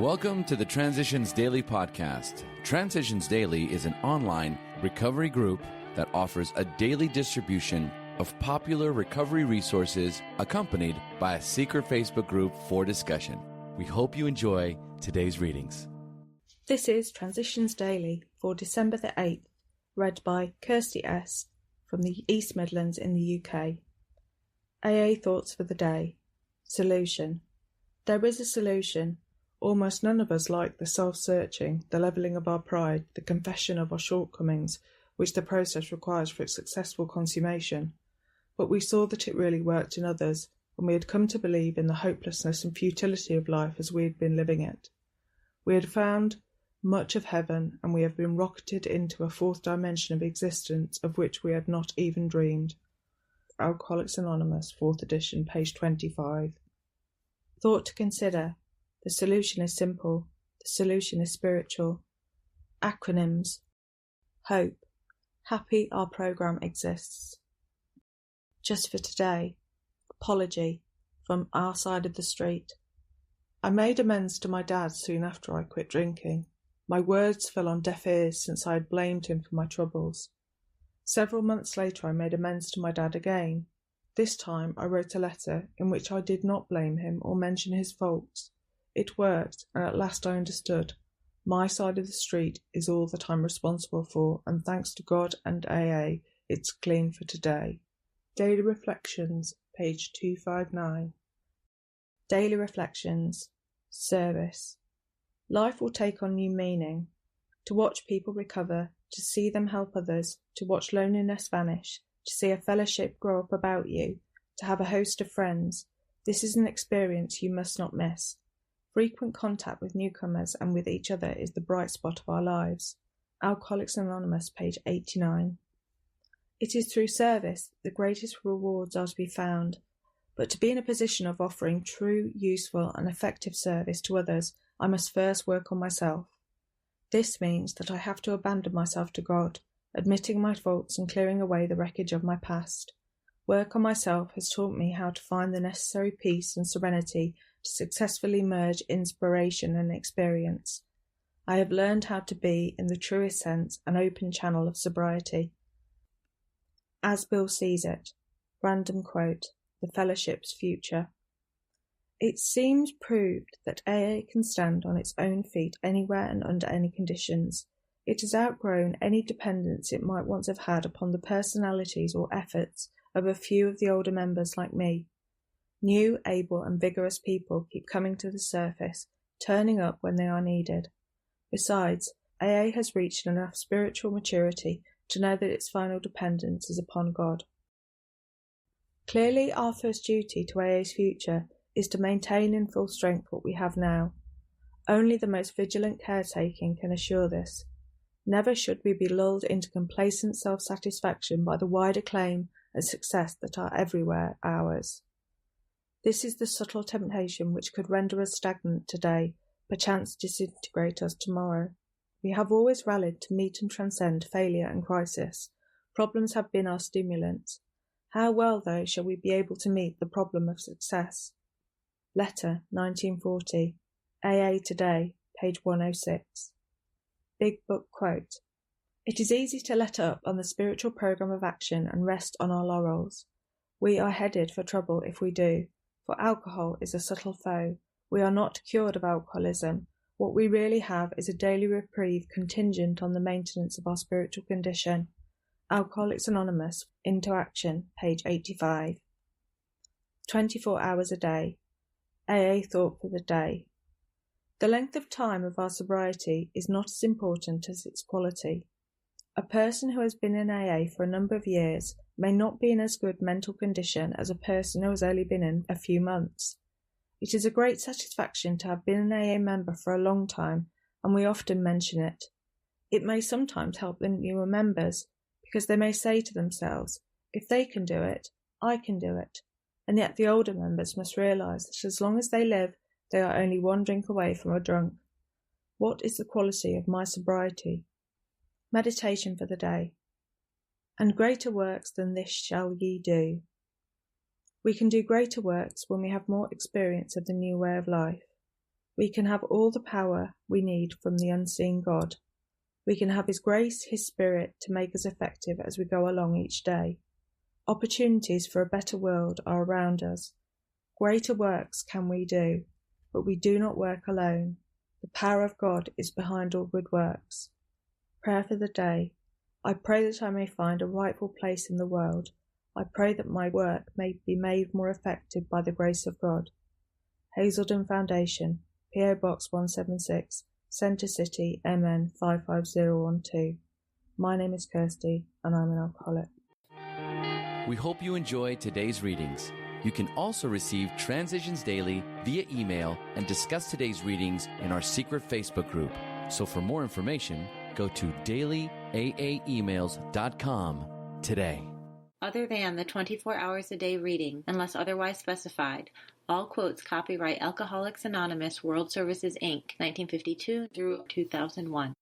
Welcome to the Transitions Daily podcast. Transitions Daily is an online recovery group that offers a daily distribution of popular recovery resources accompanied by a secret Facebook group for discussion. We hope you enjoy today's readings. This is Transitions Daily for December the 8th, read by Kirsty S. from the East Midlands in the UK. AA Thoughts for the Day. Solution. There is a solution. Almost none of us like the self-searching, the levelling of our pride, the confession of our shortcomings, which the process requires for its successful consummation. But we saw that it really worked in others, and we had come to believe in the hopelessness and futility of life as we had been living it. We had found much of heaven, and we have been rocketed into a fourth dimension of existence of which we had not even dreamed. Alcoholics Anonymous, 4th edition, page 25. Thought to consider. The solution is simple. The solution is spiritual. Acronyms. Hope. Happy our program exists. Just for today. Apology. From our side of the street. I made amends to my dad soon after I quit drinking. My words fell on deaf ears since I had blamed him for my troubles. Several months later I made amends to my dad again. This time I wrote a letter in which I did not blame him or mention his faults. It worked, and at last I understood. My side of the street is all that I'm responsible for, and thanks to God and AA, it's clean for today. Daily Reflections, page 259. Daily Reflections. Service. Life will take on new meaning. To watch people recover, to see them help others, to watch loneliness vanish, to see a fellowship grow up about you, to have a host of friends. This is an experience you must not miss. Frequent contact with newcomers and with each other is the bright spot of our lives. Alcoholics Anonymous, page 89. It is through service the greatest rewards are to be found, but to be in a position of offering true, useful and effective service to others, I must first work on myself. This means that I have to abandon myself to God, admitting my faults and clearing away the wreckage of my past. Work on myself has taught me how to find the necessary peace and serenity to successfully merge inspiration and experience. I have learned how to be, in the truest sense, an open channel of sobriety. As Bill sees it. Random quote. The Fellowship's Future. It seems proved that AA can stand on its own feet anywhere and under any conditions. It has outgrown any dependence it might once have had upon the personalities or efforts of a few of the older members like me. New, able and vigorous people keep coming to the surface, turning up when they are needed. Besides, AA has reached enough spiritual maturity to know that its final dependence is upon God. Clearly, our first duty to AA's future is to maintain in full strength what we have now. Only the most vigilant caretaking can assure this. Never should we be lulled into complacent self-satisfaction by the wide acclaim and success that are everywhere ours. This is the subtle temptation which could render us stagnant today, perchance disintegrate us tomorrow. We have always rallied to meet and transcend failure and crisis. Problems have been our stimulants. How well, though, shall we be able to meet the problem of success? Letter, 1940. AA Today, page 106. Big Book quote. It is easy to let up on the spiritual program of action and rest on our laurels. We are headed for trouble if we do. For alcohol is a subtle foe. We are not cured of alcoholism. What we really have is a daily reprieve contingent on the maintenance of our spiritual condition. Alcoholics Anonymous, Into Action, page 85. 24 hours a day. AA Thought for the Day. The length of time of our sobriety is not as important as its quality. A person who has been in AA for a number of years may not be in as good mental condition as a person who has only been in a few months. It is a great satisfaction to have been an AA member for a long time, and we often mention it. It may sometimes help the newer members, because they may say to themselves, if they can do it, I can do it. And yet the older members must realise that as long as they live, they are only one drink away from a drunk. What is the quality of my sobriety? Meditation for the day. And greater works than this shall ye do. We can do greater works when we have more experience of the new way of life. We can have all the power we need from the unseen God. We can have His grace, His Spirit to make us effective as we go along each day. Opportunities for a better world are around us. Greater works can we do, but we do not work alone. The power of God is behind all good works. Prayer for the day. I pray that I may find a rightful place in the world. I pray that my work may be made more effective by the grace of God. Hazelden Foundation, P.O. Box 176, Centre City, MN 55012. My name is Kirsty, and I'm an alcoholic. We hope you enjoyed today's readings. You can also receive Transitions Daily via email and discuss today's readings in our secret Facebook group. So for more information, go to dailyaaemails.com today. Other than the 24 hours a day reading, unless otherwise specified, all quotes copyright Alcoholics Anonymous World Services, Inc., 1952 through 2001.